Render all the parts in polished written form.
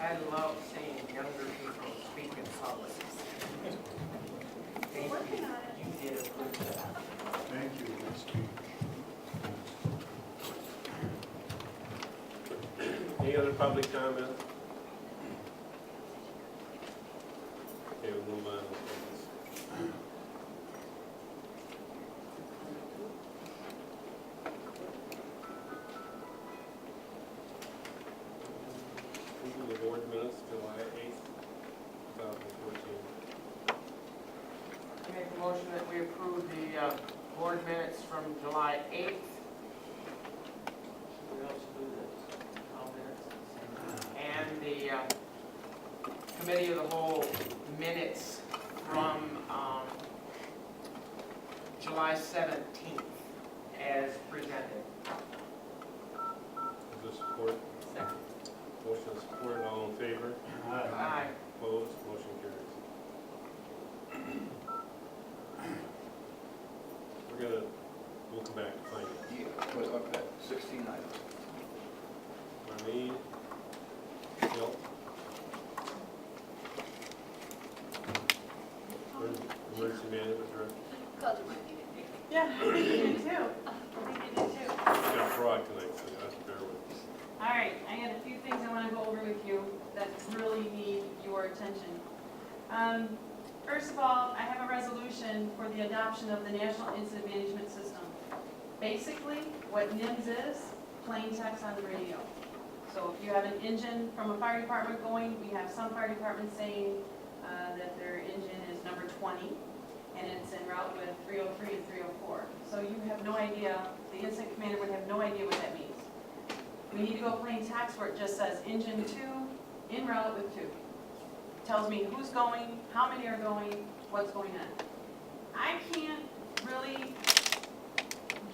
I love seeing younger people speak in public. Thank you. You did a good job. Thank you, Ms. King. Any other public comment? Okay, we'll move on. Approval of board minutes, July 8th, 2014. I make a motion that we approve the board minutes from July 8th. Should we also do this? All minutes? And the committee of the whole minutes from July 17th as presented. Is there support? Second. Motion and support, all in favor? Aye. Opposed, motion carries. We'll come back to finance. Yeah, was up at 16 items. Marlene? Bill? Emergency management director? Called you my meeting. Yeah, I think you do too. I think you do too. We got fraud tonight, so you have to bear with us. All right, I got a few things I want to go over with you that really need your attention. First of all, I have a resolution for the adoption of the National Incident Management System. Basically, what NIMS is, plain text on the radio. So if you have an engine from a fire department going, we have some fire departments saying that their engine is number 20, and it's en route with 303 and 304. So you have no idea, the incident commander would have no idea what that means. We need to go plain text where it just says engine 2, en route with 2. Tells me who's going, how many are going, what's going on. I can't really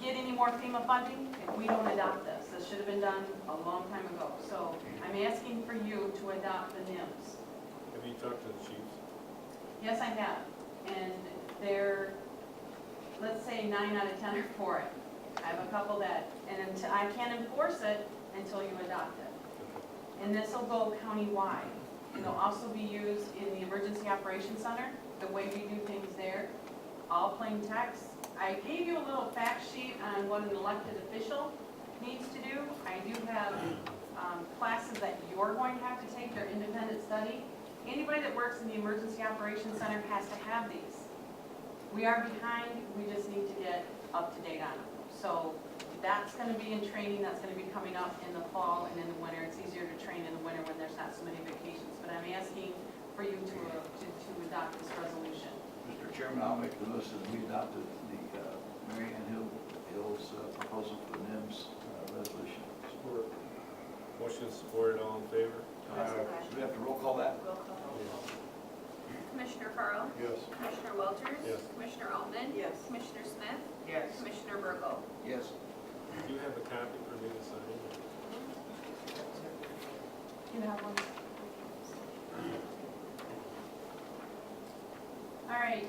get any more FEMA funding if we don't adopt this. This should have been done a long time ago. So I'm asking for you to adopt the NIMS. Have you talked to the chiefs? Yes, I have. And they're, let's say 9 out of 10 are for it. I have a couple that, and until, I can't enforce it until you adopt it. And this will go countywide. It'll also be used in the Emergency Operations Center, the way we do things there, all plain text. I gave you a little fact sheet on what an elected official needs to do. I do have classes that you're going to have to take, their independent study. Anybody that works in the Emergency Operations Center has to have these. We are behind, we just need to get up to date on them. So that's going to be in training, that's going to be coming up in the fall and in the winter. It's easier to train in the winter when there's not so many vacations. But I'm asking for you to adopt this resolution. Mr. Chairman, I'll make the motion that we adopted the Mary Ann Hill's proposal for the NIMS resolution. Support. Motion and support, all in favor? Do we have to roll call that? Roll call. Commissioner Farrell? Yes. Commissioner Walters? Yes. Commissioner Altman? Yes. Commissioner Smith? Yes. Commissioner Burkle? Yes. Do you have a copy for me to sign? You have one. All right,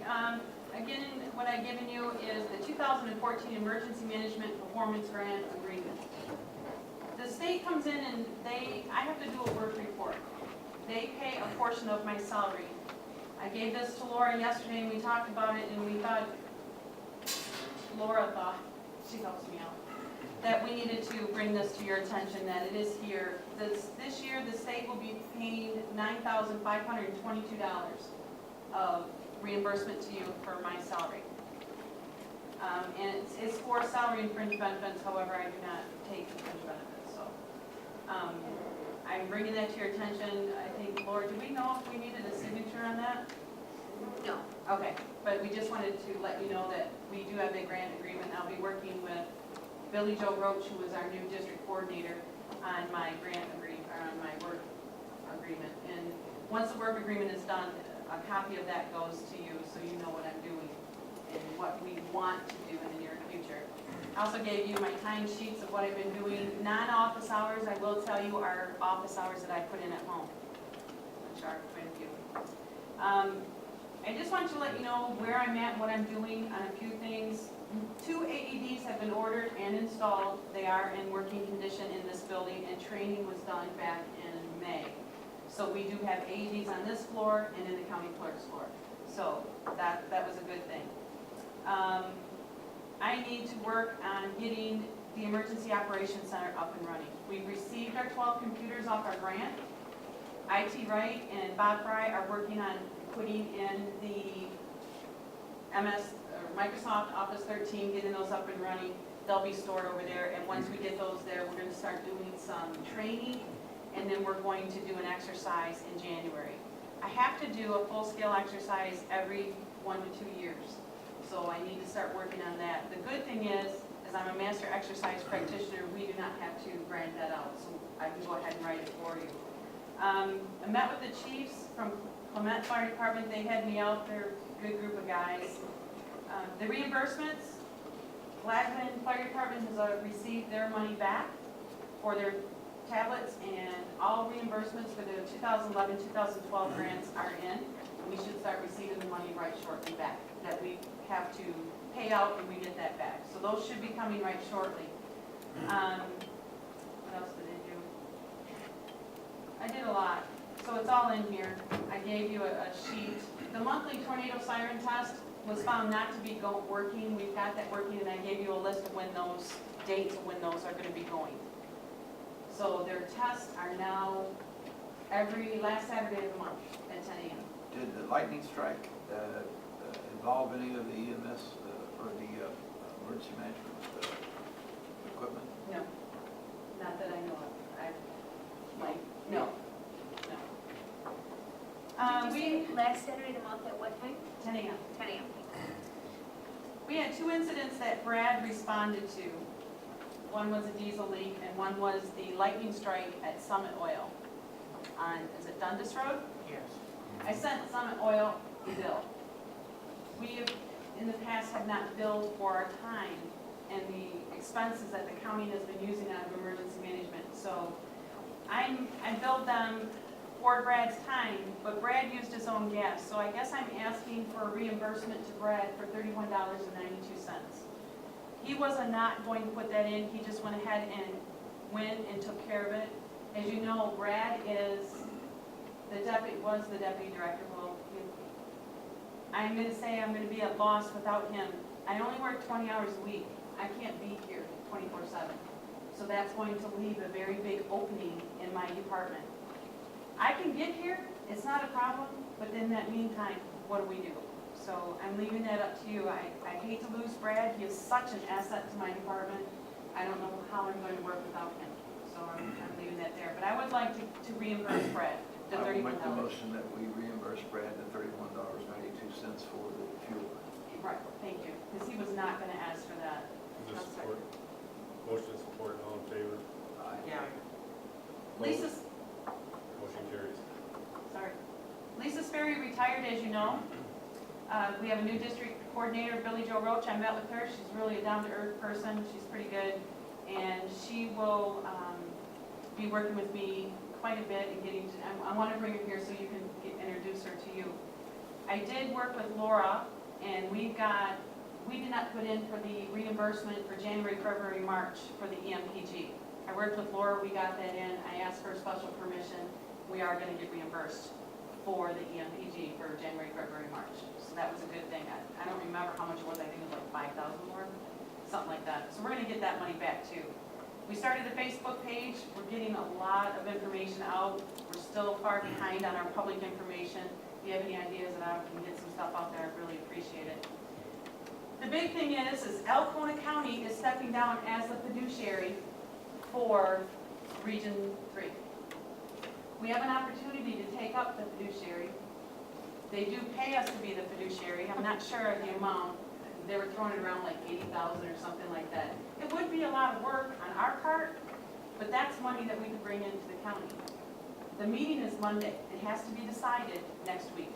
again, what I've given you is the 2014 Emergency Management Performance Grant Agreement. The state comes in and I have to do a work report. They pay a portion of my salary. I gave this to Laura yesterday and we talked about it and we thought, Laura thought, she helps me out, that we needed to bring this to your attention, that it is here. This year, the state will be paying $9,522 of reimbursement to you for my salary. And it's for salary and fringe benefits, however, I do not take the fringe benefits, so. I'm bringing that to your attention. I think, Laura, do we know if we needed a signature on that? No. Okay, but we just wanted to let you know that we do have a grant agreement. I'll be working with Billy Joe Roach, who is our new district coordinator, on my grant agreement, or on my work agreement. And once the work agreement is done, a copy of that goes to you, so you know what I'm doing and what we want to do in the near future. I also gave you my time sheets of what I've been doing. Non-office hours, I will tell you, are office hours that I put in at home, which are quite a few. I just want to let you know where I'm at, what I'm doing on a few things. 2 AEDs have been ordered and installed. They are in working condition in this building, and training was done back in May. So we do have AEDs on this floor and in the county clerk's floor. So that was a good thing. I need to work on getting the Emergency Operations Center up and running. We've received our 12 computers off our grant. IT Wright and Bob Fry are working on putting in the Microsoft Office 13, getting those up and running. They'll be stored over there, and once we get those there, we're gonna start doing some training, and then we're going to do an exercise in January. I have to do a full-scale exercise every 1 to 2 years, so I need to start working on that. The good thing is I'm a master exercise practitioner, we do not have to grant that out, so I can go ahead and write it for you. I met with the chiefs from Clement Fire Department, they had me out, they're a good group of guys. The reimbursements, Gladwin Fire Department has received their money back for their tablets, and all reimbursements for the 2011-2012 grants are in. And we should start receiving the money right shortly back, that we have to pay out and we get that back. So those should be coming right shortly. What else did I do? I did a lot, so it's all in here. I gave you a sheet. The monthly tornado siren test was found not to be working. We've got that working, and I gave you a list of when those dates of when those are going to be going. So their tests are now every last Saturday of the month at 10 a.m. Did the lightning strike involve any of the EMS or the emergency management equipment? No, not that I know of. No. Did you say last Saturday of the month at what time? 10 a.m. 10 a.m. We had 2 incidents that Brad responded to. One was a diesel leak, and one was the lightning strike at Summit Oil on, is it Dundas Road? Yes. I sent Summit Oil a bill. We have, in the past, have not billed for our time and the expenses that the county has been using out of emergency management. So I billed them for Brad's time, but Brad used his own gas. So I guess I'm asking for a reimbursement to Brad for $31.92. He was not going to put that in. He just went ahead and went and took care of it. As you know, Brad was the deputy director. Well, I'm going to say I'm going to be at loss without him. I only work 20 hours a week. I can't be here 24/7. So that's going to leave a very big opening in my department. I can get here, it's not a problem, but in that meantime, what do we do? So I'm leaving that up to you. I hate to lose Brad. He is such an asset to my department. I don't know how I'm going to work without him. So I'm leaving that there. But I would like to reimburse Brad the I will $31. make the motion that we reimburse Brad the $31.92 for the fuel. Right, thank you. Because he was not going to ask for that. Is there I'll support? Motion support, all in favor? Yeah. Lisa's, Motion carries. sorry. Lisa Sperry retired, as you know. We have a new district coordinator, Billy Jo Roach. I met with her. She's really a down-to-earth person. She's pretty good. And she will be working with me quite a bit and getting to, I want to bring her here so you can introduce her to you. I did work with Laura, and we did not put in for the reimbursement for January, February, March for the EMPG. I worked with Laura, we got that in. I asked for special permission. We are going to get reimbursed for the EMPG for January, February, March. So that was a good thing. I don't remember how much it was. I think it was like 5,000 more, something like that. So we're going to get that money back too. We started a Facebook page. We're getting a lot of information out. We're still far behind on our public information. If you have any ideas that I can get some stuff out there, I'd really appreciate it. The big thing is Alcona County is stepping down as the fiduciary for Region 3. We have an opportunity to take up the fiduciary. They do pay us to be the fiduciary. I'm not sure of the amount. They were throwing it around like 80,000 or something like that. It would be a lot of work on our part, but that's money that we could bring into the county. The meeting is Monday. It has to be decided next week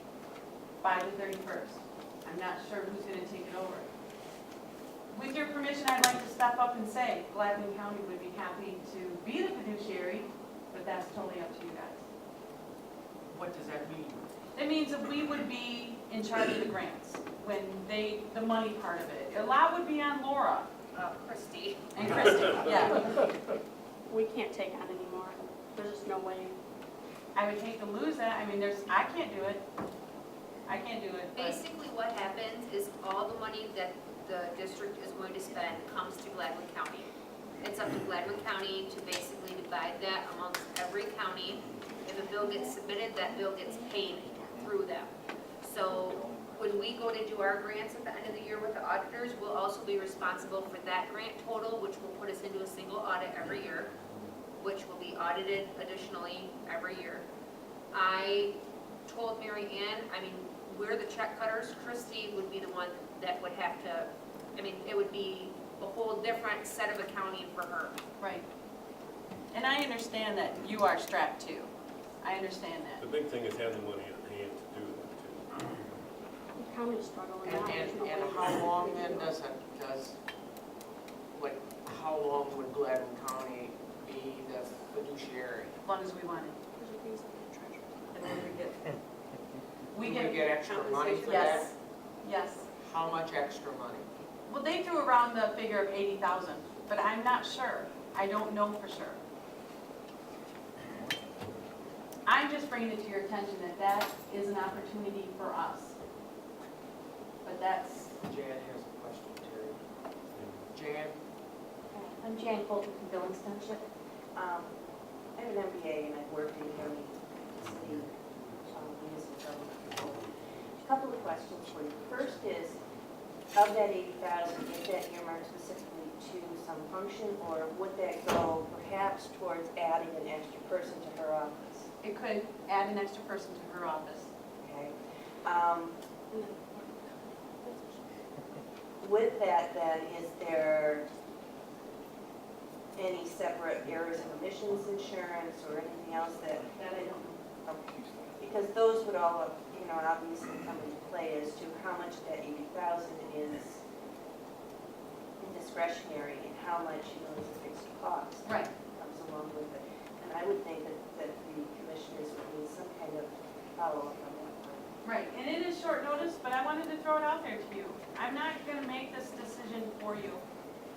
by the 31st. I'm not sure who's going to take it over. With your permission, I'd like to step up and say Gladwin County would be happy to be the fiduciary, but that's totally up to you guys. What does that mean? That means that we would be in charge of the grants, when the money part of it. A lot would be on Laura Christie. and Christie, yeah. We can't take on anymore. There's just no way. I would hate to lose that, I mean, I can't do it. I can't do it, but, Basically, what happens is all the money that the district is going to spend comes to Gladwin County. It's up to Gladwin County to basically divide that amongst every county. If a bill gets submitted, that bill gets paid through them. So when we go to do our grants at the end of the year with the auditors, we'll also be responsible for that grant total, which will put us into a single audit every year, which will be audited additionally every year. I told Mary Ann, I mean, we're the check cutters. Christie would be the one that would have to, I mean, it would be a whole different set of accounting for her. right. And I understand that you are strapped too. I understand that. The big thing is having money on hand to do that too. The county's struggling now. There's no And way. how long then how long would Gladwin County be the fiduciary? As long as we want it. And then we get We Do get, we get extra money for that? yes, yes. How much extra money? Well, they threw around the figure of 80,000, but I'm not sure. I don't know for sure. I'm just bringing it to your attention that that is an opportunity for us. But that's, Jan has a question, Terry. Jan? I'm Jan Colton from Billings Township. I have an MBA and I've worked in county, city, municipal government before. A couple of questions for you. First is, of that 80,000, is that earmarked specifically to some function, or would that go perhaps towards adding an extra person to her office? it could add an extra person to her office. Okay. With that then, is there any separate errors and omissions insurance or anything else that? That I don't know. Okay. Because those would all, obviously come into play as to how much of that 80,000 is discretionary and how much, is a fixed cost. Right. Comes along with it. And I would think that the commissioners would need some kind of follow-up on that one. Right, and it is short notice, but I wanted to throw it out there to you. I'm not gonna make this decision for you.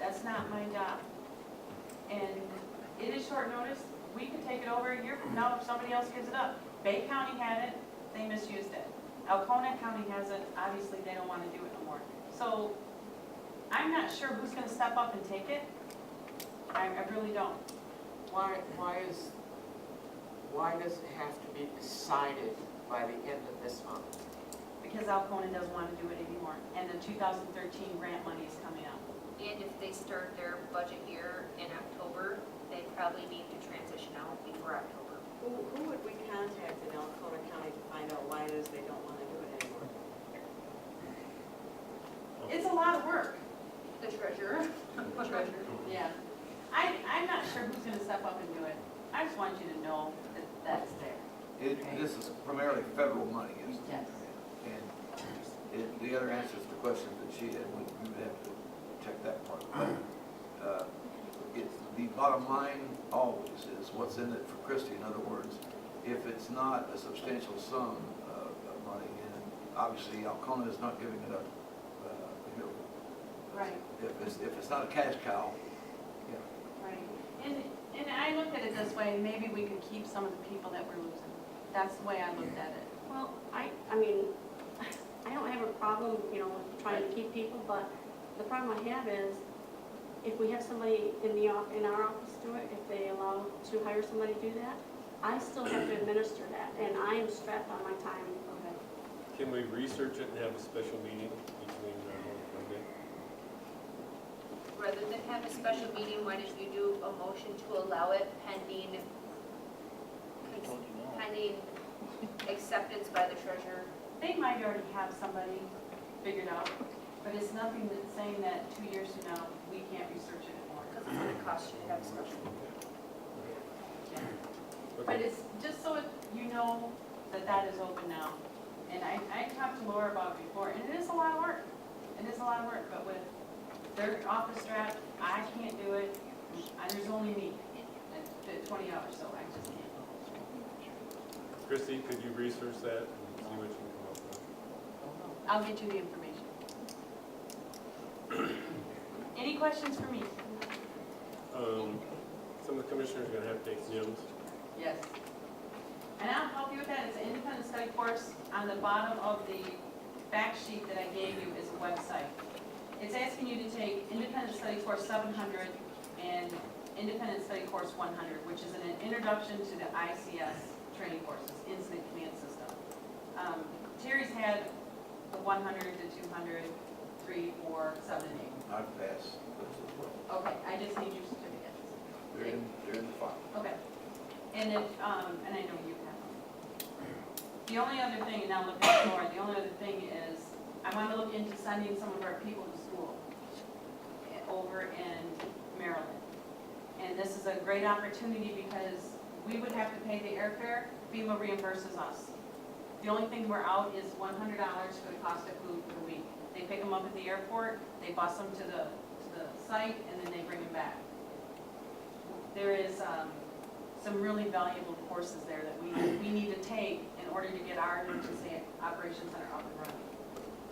That's not my job. And it is short notice. We could take it over a year from now if somebody else gives it up. Bay County had it, they misused it. Alcona County has it, obviously they don't wanna do it no more. So, I'm not sure who's gonna step up and take it. I really don't. Why does it have to be decided by the end of this month? Because Alcona doesn't wanna do it anymore. And the 2013 grant money is coming up. And if they start their budget year in October, they probably need to transition out before October. Who would we contact in Alcona County to find out why it is they don't want to do it anymore? It's a lot of work. The treasurer. Yeah. I'm not sure who's gonna step up and do it. I just want you to know that that's there. This is primarily federal money, isn't it? Yes. And the other answers to questions that she had, we would have to check that part. But it's, the bottom line always is what's in it for Christie. In other words, if it's not a substantial sum of money, and obviously Alcona is not giving it up, Right, if it's not a cash cow, right. And I look at it this way, maybe we could keep some of the people that we're losing. That's the way I looked at it. Well, I mean, I don't have a problem, trying to keep people, but the problem I have is if we have somebody in our office do it, if they allow to hire somebody to do that, I still have to administer that, and I am strapped on my time. Can we research it and have a special meeting between, okay? Rather than have a special meeting, why don't you do a motion to allow it pending acceptance by the treasurer? They might already have somebody figured out, but it's nothing that's saying that 2 years from now, we can't research it anymore. Because it's going to cost you to have a special meeting. But it's just so you know that is open now. And I talked to Laura about it before, and it is a lot of work. It is a lot of work, but with their office staff, I can't do it. And there's only me at 20 hours, so I just can't. Christie, could you research that and see what you can come up with? I'll get you the information. Any questions for me? Some of the commissioners are gonna have to take Zooms. Yes. And I'll help you with that, it's an independent study course. On the bottom of the fact sheet that I gave you is a website. It's asking you to take independent study course 700 and independent study course 100, which is an introduction to the ICS training courses, Incident Command System. Terry's had the 100, the 200, 3, 4, 7, and 8. I've passed those as well. Okay, I just need your certificates. They're in the file. Okay. And if, and I know you have them. The only other thing, and now look at Laura, the only other thing is, I want to look into sending some of our people to school over in Maryland. And this is a great opportunity because we would have to pay the airfare, FEMA reimburses us. The only thing we're out is $100 for the cost of food for the week. They pick them up at the airport, they bus them to the site, and then they bring them back. There is some really valuable courses there that we need to take in order to get our emergency operations center up and running.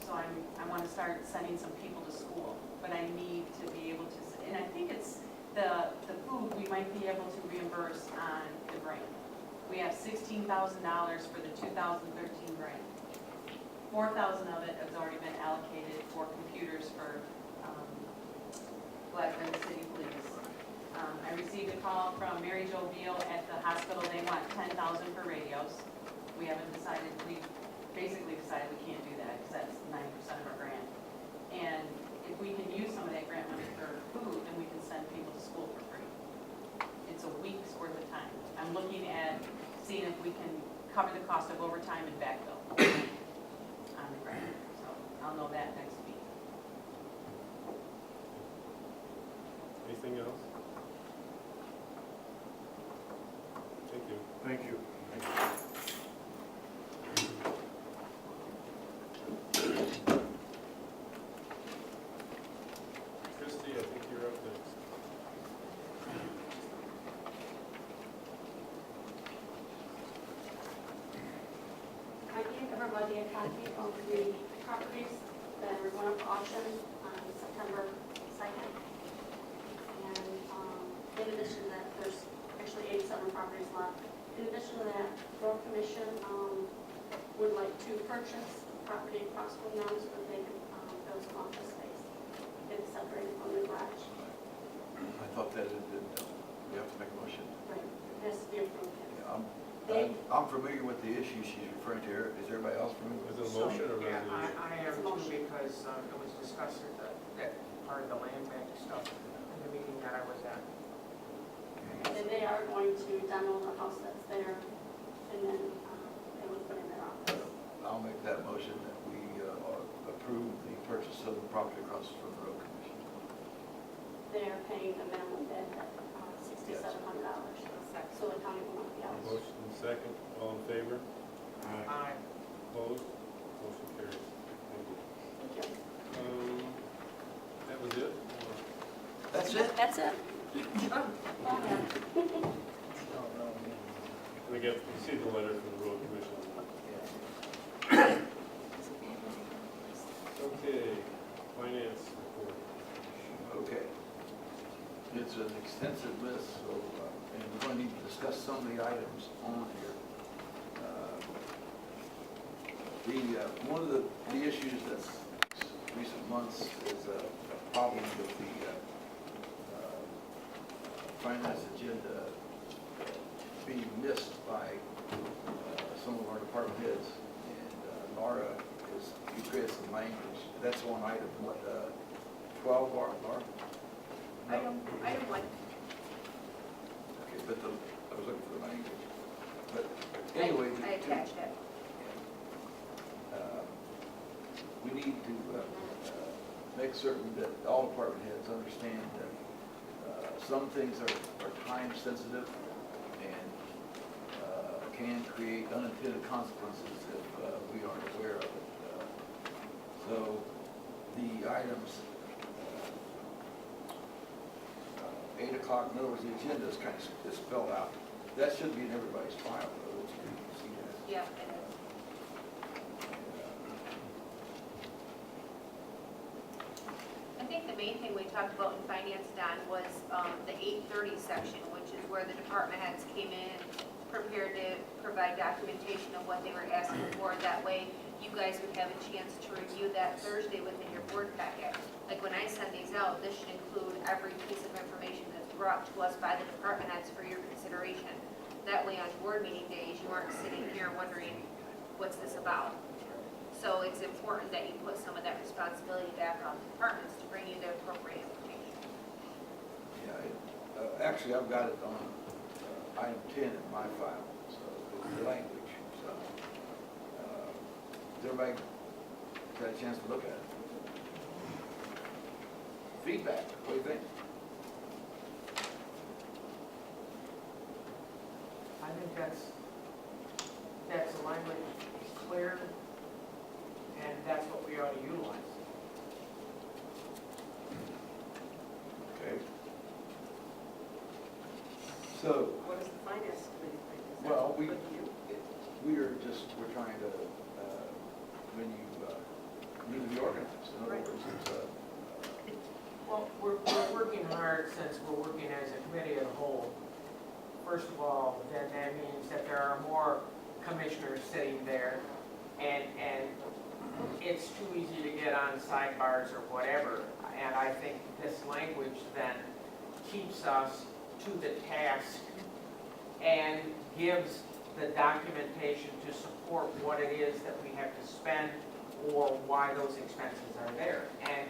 So I want to start sending some people to school, but I need to be able to, and I think it's the food we might be able to reimburse on the grant. We have $16,000 for the 2013 grant. 4,000 of it has already been allocated for computers for Blackburn City Police. I received a call from Mary Jo Beal at the hospital. They want 10,000 for radios. We haven't decided, we basically decided we can't do that because that's 90% of our grant. And if we can use some of that grant money for food, then we can send people to school for free. It's a week's worth of time. I'm looking at seeing if we can cover the cost of overtime and backfill on the grant. So I'll know that next week. Anything else? Thank you. Thank you. Christie, I think you're up next. I gave everybody a copy of the properties that are going up for auction on September 2nd. And in addition to that, there's actually 87 properties left. In addition to that, Road Commission would like to purchase property across from them so that they can build some office space. Get it separated from the garage. I thought that had been, we have to make a motion. Right, it has to be approved. Yeah, I'm familiar with the issue she's referring to here. Is everybody else familiar with Is it a it? motion or Yeah, resolution? I am too, because it was discussed at that part of the land bank stuff in the meeting that I was at. And they are going to demo the house that's there, and then they would put in their office. I'll make that motion that we approve the purchase of the property across from the road commission. They are paying the minimum bid at $6,700. So the county will not be out. Motion and second, all in favor? Aye. Opposed? Motion carries. Thank you. Thank you. That was it? That's it? That's it. We get, you see the letter from the road commission. Okay, finance report. Okay. It's an extensive list, so, and we're going to need to discuss some of the items on here. One of the issues that's recent months is a problem with the finance agenda being missed by some of our department heads. And Laura you created some language. That's one item, what, 12, Laura? Item 1. Okay, but I was looking for the language. But anyway. I attached it. We need to make certain that all department heads understand that some things are time sensitive and can create unintended consequences if we aren't aware of it. So the items, 8 o'clock, in other words, the agenda is kind of spelled out. That should be in everybody's file, though, so you can see that. Yeah, it is. I think the main thing we talked about in finance, Don, was the 8:30 section, which is where the department heads came in prepared to provide documentation of what they were asking for. That way, you guys would have a chance to review that Thursday within your board packet. Like when I send these out, this should include every piece of information that's brought to us by the department heads for your consideration. That way, on board meeting days, you aren't sitting here wondering, what's this about? So it's important that you put some of that responsibility back on the departments to bring you the appropriate information. Yeah, actually, I've got it on item 10 in my file, so the language, so. Has everybody got a chance to look at it? Feedback, what do you think? I think that's the language clear, and that's what we ought to utilize. Okay. So, What does the finance committee think? Is that well, good to you? we're trying to, when you need to be organized, in other Right. words, it's, Well, we're working hard since we're working as a committee of the whole. First of all, then that means that there are more commissioners sitting there, and it's too easy to get on sidebars or whatever. And I think this language then keeps us to the task and gives the documentation to support what it is that we have to spend or why those expenses are there. And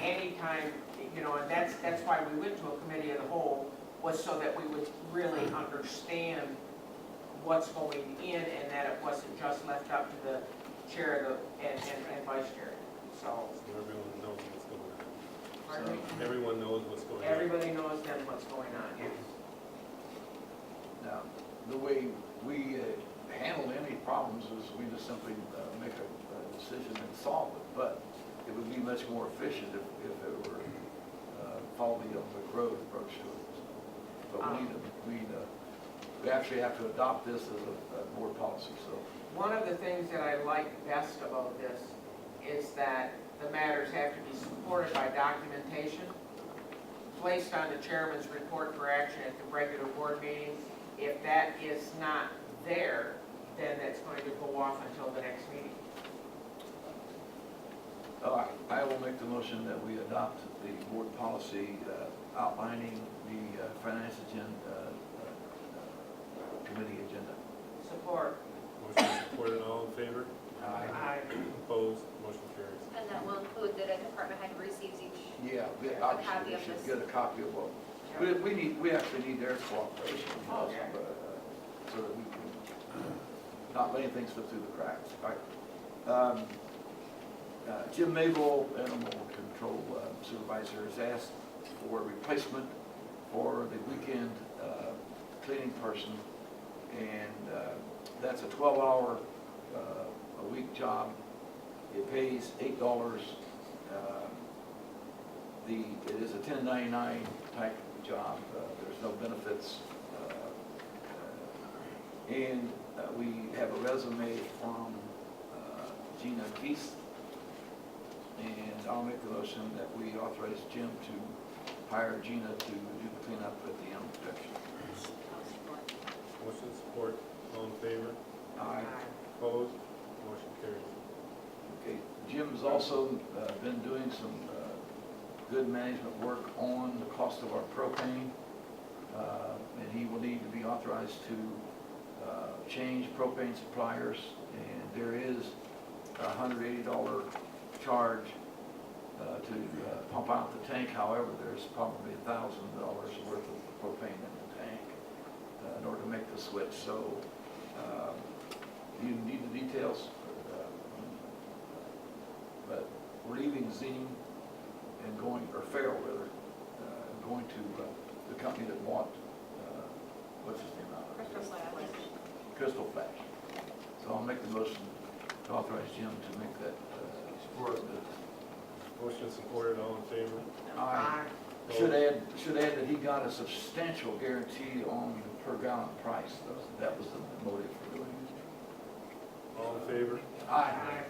anytime, and that's why we went to a committee of the whole, was so that we would really understand what's going in and that it wasn't just left up to the chair and vice chair. So, Everyone knows what's going on. pardon me? Everyone knows what's going on. Everybody knows then what's going on, yes. now, the way we handle any problems is we just simply make a decision and solve it. But it would be much more efficient if it were follow the road approach to it. So, but we actually have to adopt this as a board policy, so. One of the things that I like best about this is that the matters have to be supported by documentation placed on the chairman's report for action at the regular board meeting. If that is not there, then that's going to go off until the next meeting. All right, I will make the motion that we adopt the board policy outlining the finance agenda, committee agenda. Support. Motion supported, all in favor? Aye. Opposed? Motion carries. And that will include that a department head receives each. Yeah, A obviously, copy we of should this. get a copy of what, we actually need their cooperation, Okay. so that we can not let anything slip through the cracks. All right. Jim Mabel, Animal Control Supervisor, has asked for a replacement for the weekend cleaning person, and that's a 12-hour a week job. It pays $8. It is a 1099 type of job. There's no benefits. And we have a resume from Gina Keith. And I'll make the motion that we authorize Jim to hire Gina to do the cleanup at the animal protection. Motion support, all in favor? Aye. Opposed? Motion carries. Okay, Jim's also been doing some good management work on the cost of our propane. And he will need to be authorized to change propane suppliers. And there is a $180 charge to pump out the tank. However, there's probably $1,000 worth of propane in the tank in order to make the switch. So you need the details. But we're leaving Zine and going, or Farrell rather, going to the company that bought, what's his name out of? Crystal Flash. Crystal Flash. So I'll make the motion to authorize Jim to make that. Motion supported, all in favor? I should add that he got a substantial guarantee on the per gallon price, though. That was the motive for doing it. All in favor? Aye.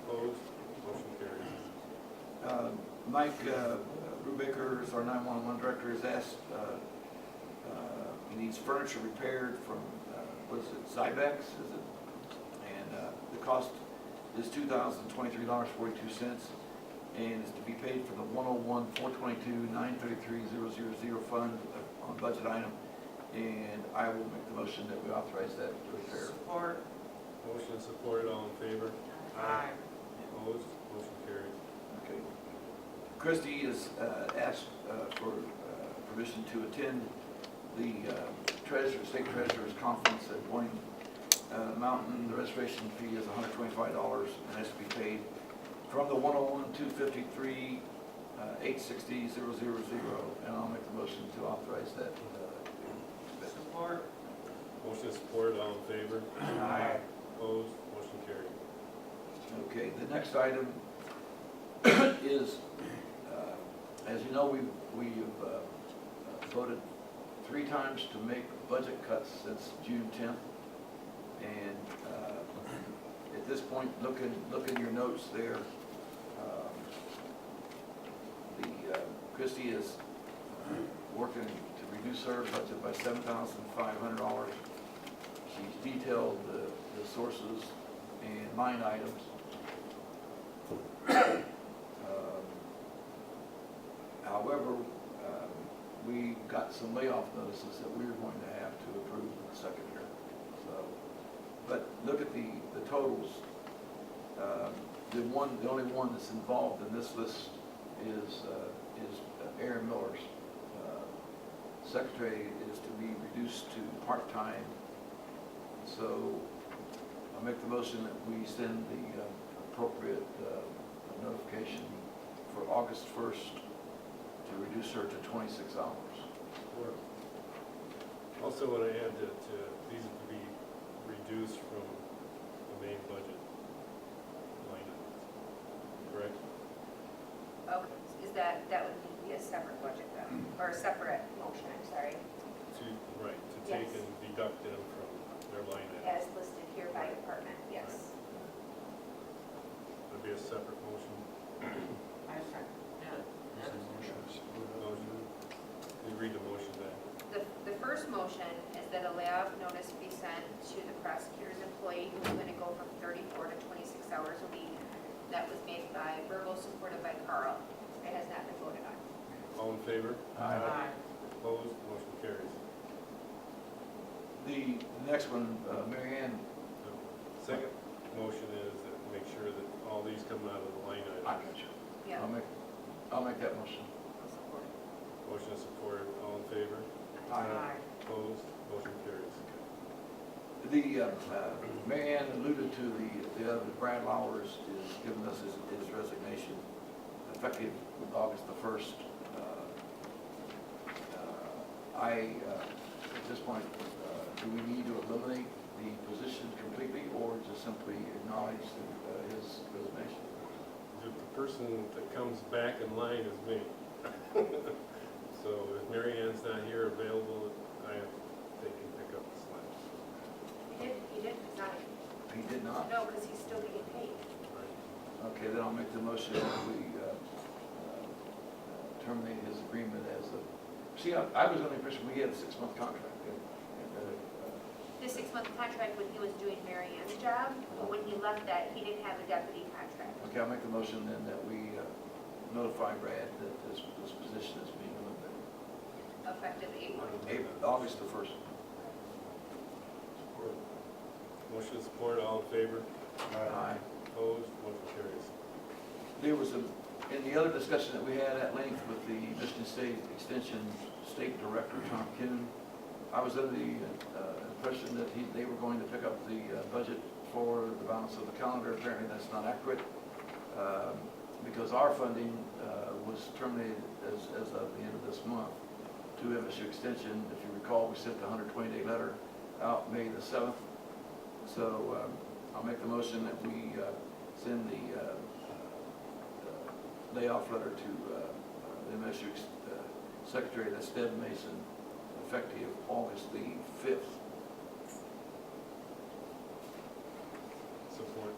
Opposed? Motion carries. Mike Brubaker, is our 911 director, has asked, he needs furniture repaired from what is it, Zybex, is it? And the cost is $2,023.42, and is to be paid for the 101-422-933-000 fund on budget item. And I will make the motion that we authorize that to repair. Support. Motion and support, all in favor? Aye. Opposed? Motion carries. Okay. Christie has asked for permission to attend the state treasurer's conference at Boyne Mountain. The registration fee is $125 and has to be paid from the 101-253-860-000. And I'll make the motion to authorize that. Support. Motion and support, all in favor? Aye. Opposed? Motion carries. Okay, the next item is, as you know, we've voted 3 times to make budget cuts since June 10th. And at this point, look in your notes there. Christie is working to reduce her budget by $7,500. She's detailed the sources and line items. However, we got some layoff notices that we were going to have to approve in the second year. So, but look at the totals. The only one that's involved in this list is Aaron Miller's. Secretary is to be reduced to part-time. So I'll make the motion that we send the appropriate notification for August 1st to reduce her to 26 hours. Support. Also want to add that these are to be reduced from the main budget line items, correct? Okay, is that would be a separate budget then, or a separate motion, I'm sorry, Right, to take Yes. and deduct them from their line items. As listed here by department, yes. Would be a separate motion. I second. Yeah. Motion. Can you read the motion back? The first motion is that a layoff notice be sent to the prosecutor's employee who's going to go from 34 to 26 hours a week. That was made by Virgo, supported by Carl. It has not been voted on. All in favor? Aye. Opposed? Motion carries. The next one, Mary Ann, The second motion is that make sure that all these come out of the line I items. got you. Yeah. I'll make that motion. Support. Motion and support, all in favor? Aye. Opposed? Motion carries. The, Mary Ann alluded to the other, Brad Lowers is giving us his resignation effective August the 1st. At this point, do we need to eliminate the position completely or just simply acknowledge his resignation? The person that comes back in line is me. So if Mary Ann's not here available, I have to take and pick up the slack. He did resign. He did not? No, because he's still getting paid. Okay, then I'll make the motion that we terminate his agreement as a, see, I was under the impression we had a 6-month contract. The 6-month contract when he was doing Mary Ann's job, but when he left that, he didn't have a deputy contract. Okay, I'll make the motion then that we notify Brad that this position is being eliminated. Effective April. August the 1st. Support. Motion and support, all in favor? Aye. Opposed? Motion carries. There was in the other discussion that we had at length with the Michigan State Extension State Director, Tom Kuhn, I was under the impression that they were going to pick up the budget for the balance of the calendar. Apparently that's not accurate because our funding was terminated as of the end of this month to MSU Extension. If you recall, we sent the 120-day letter out May the 7th. So I'll make the motion that we send the layoff letter to the MSU Secretary, that's Deb Mason, effective August the 5th. Support.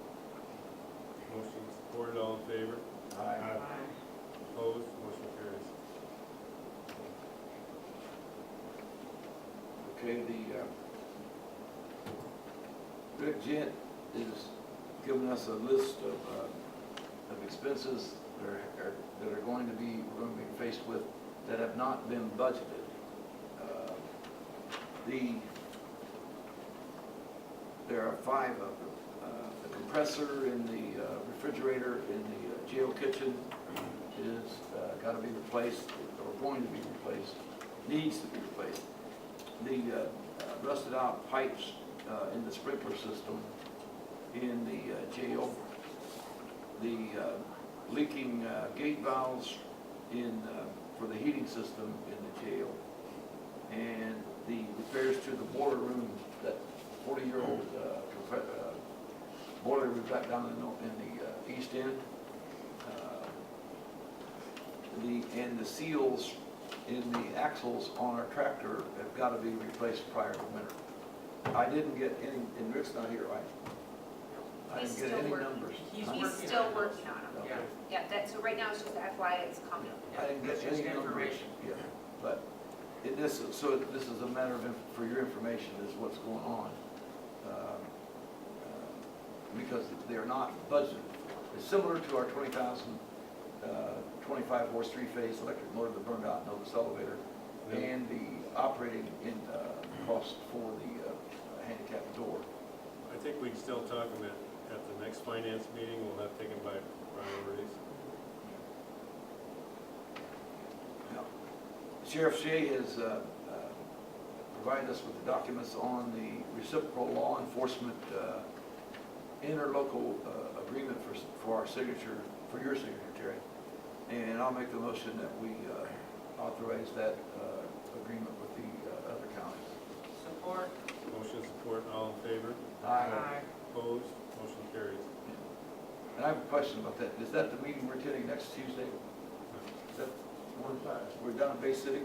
Motion supported, all in favor? Aye. Opposed? Motion carries. Okay, Rick Gent is giving us a list of expenses that are going to be, we're going to be faced with that have not been budgeted. There are 5 of them. The compressor in the refrigerator in the jail kitchen is got to be replaced, or going to be replaced, needs to be replaced. The rusted out pipes in the sprinkler system in the jail, the leaking gate valves for the heating system in the jail, and the repairs to the boiler room, that 40-year-old boiler we've got down in the east end. And the seals in the axles on our tractor have got to be replaced prior to winter. I didn't get any, and Rick's not here, right? I He's didn't get still any working. numbers. He's He's working still on it. working on them. Yeah. Yeah, so right now it's just FYI, it's coming. I didn't That's get just any numbers. information. Yeah, but this is a matter of, for your information, is what's going on. Because they're not budgeted. It's similar to our 20,000, 25 horse 3-phase electric motor that burned out in Novus Elevator, Yeah. and the operating cost for the handicap door. I think we can still talk about at the next finance meeting, we'll have taken by priorities. Now, Sheriff Shea has provided us with the documents on the reciprocal law enforcement interlocal agreement for our signature, for your signature, Terry. And I'll make the motion that we authorize that agreement with the other counties. Support. Motion support, all in favor? Aye. Opposed? Motion carries. And I have a question about that. Is that the meeting we're attending next Tuesday? Is that one, we're down in Bay City?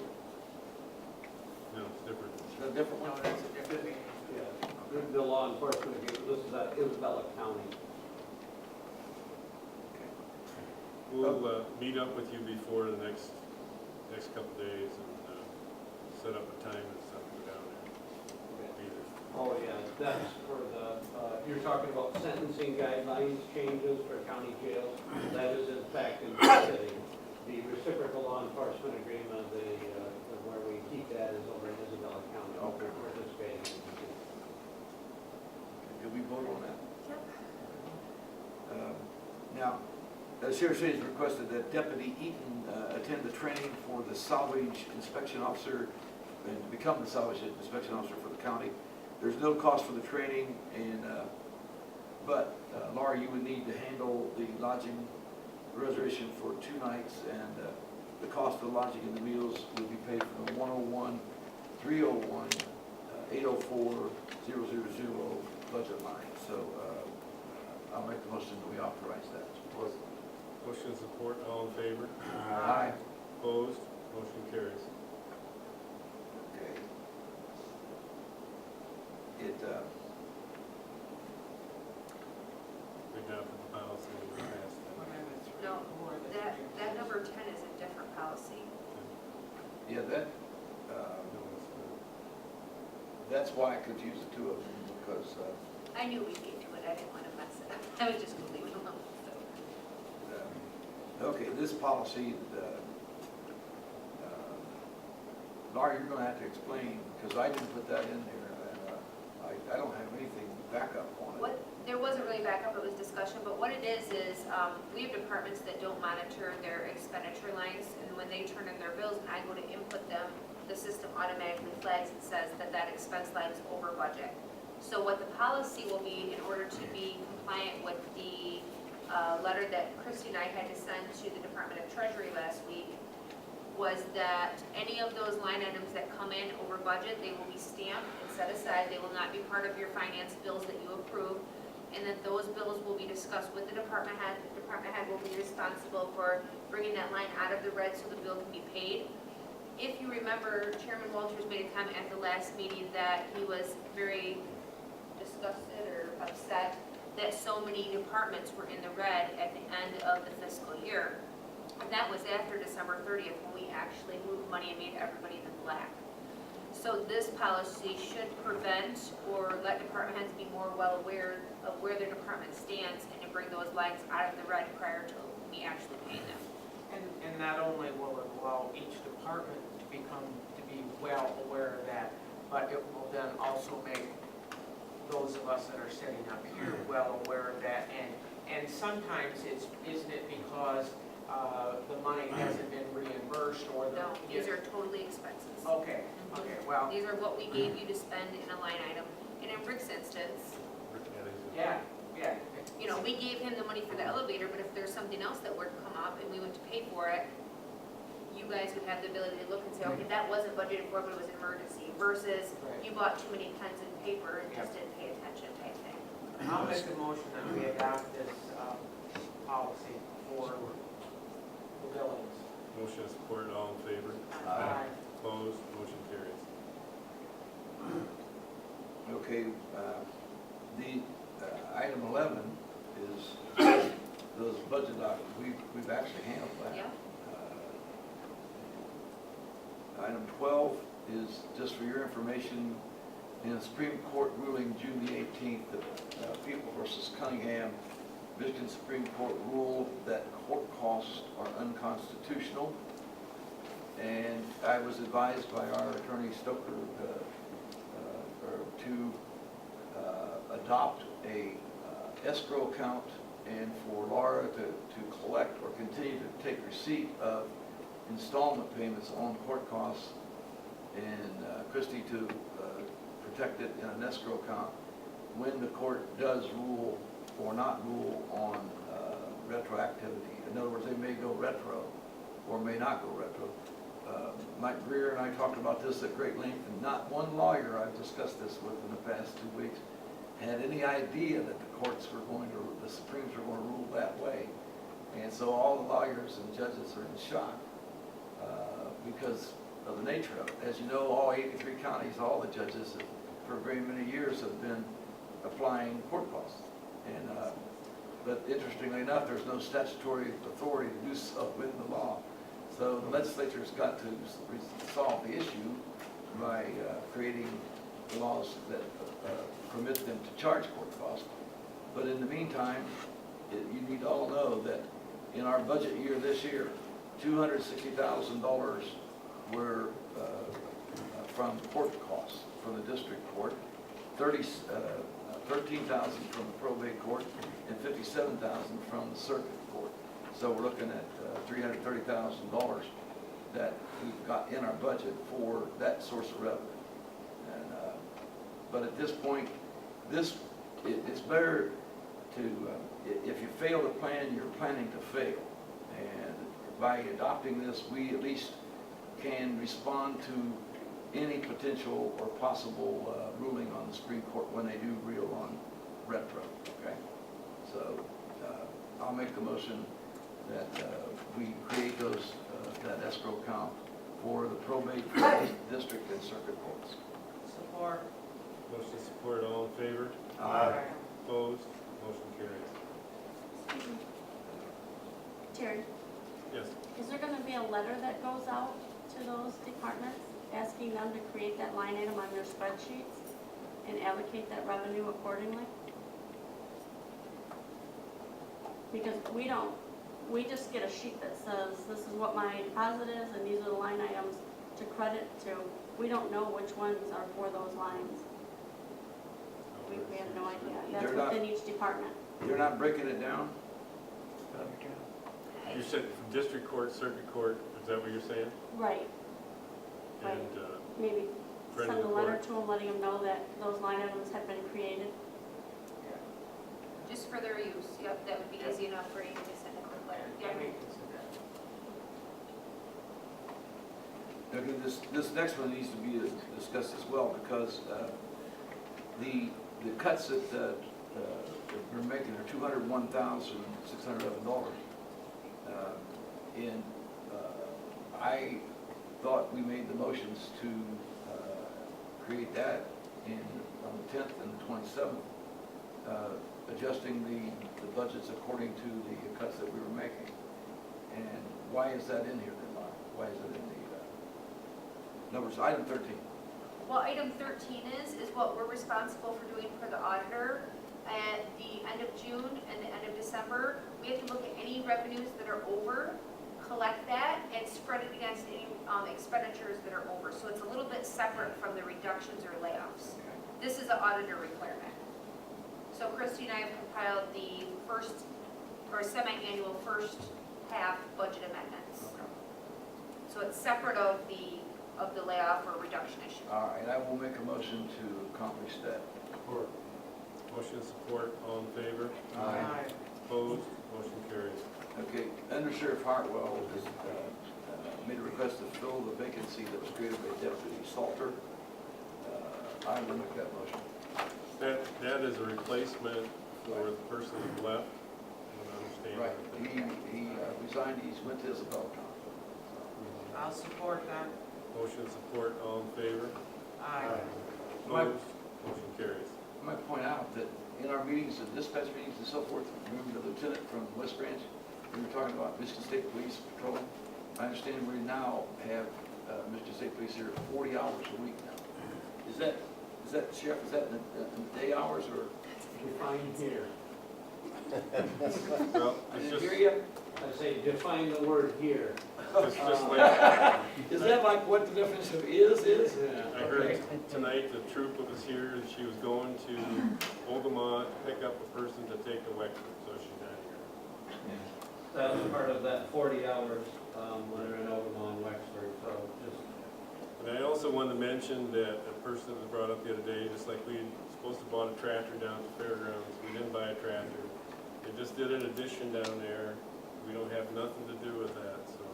No, it's different. Is that a different No, one? that's a different meeting. Yeah, the law enforcement agreement, this is at Isabella County. We'll meet up with you before the next couple days and set up a time and stuff to go down there. Be there. Oh, yeah, that's for the, you're talking about sentencing guidelines changes for county jails. That is in fact in the city. The reciprocal law enforcement agreement, where we keep that is over in Isabella County. Okay. We're participating. Did we vote on that? Yep. Now, Sheriff Shea has requested that Deputy Eaton attend the training for the salvage inspection officer and to become the salvage inspection officer for the county. There's no cost for the training, but Laura, you would need to handle the lodging reservation for 2 nights, and the cost of lodging and the meals would be paid from the 101-301 804-000 budget line. So I'll make the motion that we authorize that. Motion support, all in favor? Aye. Opposed? Motion carries. Okay. We adopted the policy and we passed it. No, that number 10 is a different policy. Yeah, that, No, it's that's why I could use the 2 of them, because I knew we'd get to it, I didn't want to mess it up. I was just going to leave it alone, so. okay, this policy, Laura, you're going to have to explain, because I didn't put that in there, and I don't have anything backup on it. There wasn't really backup, it was discussion, but what it is we have departments that don't monitor their expenditure lines, and when they turn in their bills and I go to input them, the system automatically flags and says that that expense line is over budget. So what the policy will be, in order to be compliant with the letter that Christy and I had to send to the Department of Treasury last week, was that any of those line items that come in over budget, they will be stamped and set aside. They will not be part of your finance bills that you approve, and that those bills will be discussed with the department head. The department head will be responsible for bringing that line out of the red so the bill can be paid. If you remember, Chairman Walters made a comment at the last meeting that he was very disgusted or upset that so many departments were in the red at the end of the fiscal year. And that was after December 30th, when we actually moved money and made everybody in the black. So this policy should prevent or let department heads be more well aware of where their department stands and to bring those lines out of the red prior to me actually paying them. And not only will it allow each department to be well aware of that, but it will then also make those of us that are sitting up here well aware of that. And sometimes isn't it because the money hasn't been reimbursed or the. No, these are totally expenses. Okay, well, These are what we gave you to spend in a line item. And in Rick's instance, yeah. you know, we gave him the money for the elevator, but if there's something else that were to come up and we went to pay for it, you guys would have the ability to look and say, okay, that wasn't budgeted for, but it was an emergency, versus Right. you bought too many pens and paper and just didn't pay attention type thing. I'll make a motion that we adopt this policy for the billings. Motion is supported, all in favor? Aye. Opposed, motion carries. Okay, the item 11 is those budget documents. We've actually handled that. Yeah, Item 12 is, just for your information, in a Supreme Court ruling June the 18th, the People versus Cunningham, Michigan Supreme Court ruled that court costs are unconstitutional. And I was advised by our attorney Stoker to adopt a escrow account and for Laura to collect or continue to take receipt of installment payments on court costs, and Christie to protect it in an escrow account when the court does rule or not rule on retroactivity. In other words, they may go retro or may not go retro. Mike Greer and I talked about this at great length, and not one lawyer I've discussed this with in the past 2 weeks had any idea that the Supremes were going to rule that way. And so all the lawyers and judges are in shock because of the nature of it. As you know, all 83 counties, all the judges for very many years have been applying court costs. And, but interestingly enough, there's no statutory authority to do so within the law. So the legislature's got to solve the issue by creating laws that permit them to charge court costs. But in the meantime, you need to all know that in our budget year this year, $260,000 were from court costs from the district court, 13,000 from the probate court, and 57,000 from the circuit court. So we're looking at $330,000 that we've got in our budget for that source of revenue. And but at this point, it's better to if you fail to plan, you're planning to fail. And by adopting this, we at least can respond to any potential or possible ruling on the Supreme Court when they do rule on retro, okay? So I'll make the motion that we create those, that escrow account for the probate district and circuit courts. Support. Motion is supported, all in favor? Aye. Opposed, motion carries. Terry, Yes. is there gonna be a letter that goes out to those departments asking them to create that line item on their spreadsheets and allocate that revenue accordingly? Because we just get a sheet that says, this is what my deposit is, and these are the line items to credit to. We don't know which ones are for those lines. We have no idea. That's They're not- within each department. You're not breaking it down? You said from district court, circuit court, is that what you're saying? Right. Right. And Maybe Credit send a letter report. to them, letting them know that those line items have been created. just for their use, yep, that would be easy enough for you to send a quick letter. Yeah, Yep. we can see that. Okay, this next one needs to be discussed as well, because the cuts that we're making are $201,611. And I thought we made the motions to create that on the 10th and the 27th, adjusting the budgets according to the cuts that we were making. And why is that in here then, Mark? Why is it in the numbers, item 13? what item 13 is what we're responsible for doing for the auditor. At the end of June and the end of December, we have to look at any revenues that are over, collect that, and spread it against any expenditures that are over. So it's a little bit separate from the reductions or layoffs. This is an auditor requirement. So Christie and I have compiled the first, or semi-annual first half budget amendments. So it's separate of the layoff or reduction issue. All right, I will make a motion to accomplish that. Support. Motion support, all in favor? Aye. Opposed? Motion carries. Okay, Under Sheriff Hartwell has made a request to fill the vacancy that was created by Deputy Salter. I will make that motion. That is a replacement for the person that left, I don't understand. Right, everything. he resigned, he's went to Isabel County. I'll support that. Motion support, all in favor? Aye. Opposed? Motion carries. I might point out that in our meetings, the dispatch meetings and so forth, remember the lieutenant from West Branch, we were talking about Michigan State Police Patrol. I understand we now have Michigan State Police here 40 hours a week now. Is that, Sheriff, is that in the day hours or? Define here. Well, I it's didn't just, hear you. I say define the word here. just like, Is that like what the definition of is? I heard tonight the trooper was here and she was going to Ogama to pick up a person to take to Wexford, so she's not here. That was part of that 40 hours when they're in Ogama and Wexford, so just, And I also wanted to mention that the person that was brought up the other day, just like we supposed to bought a tractor down at the fairgrounds, we didn't buy a tractor. They just did an addition down there. We don't have nothing to do with that, so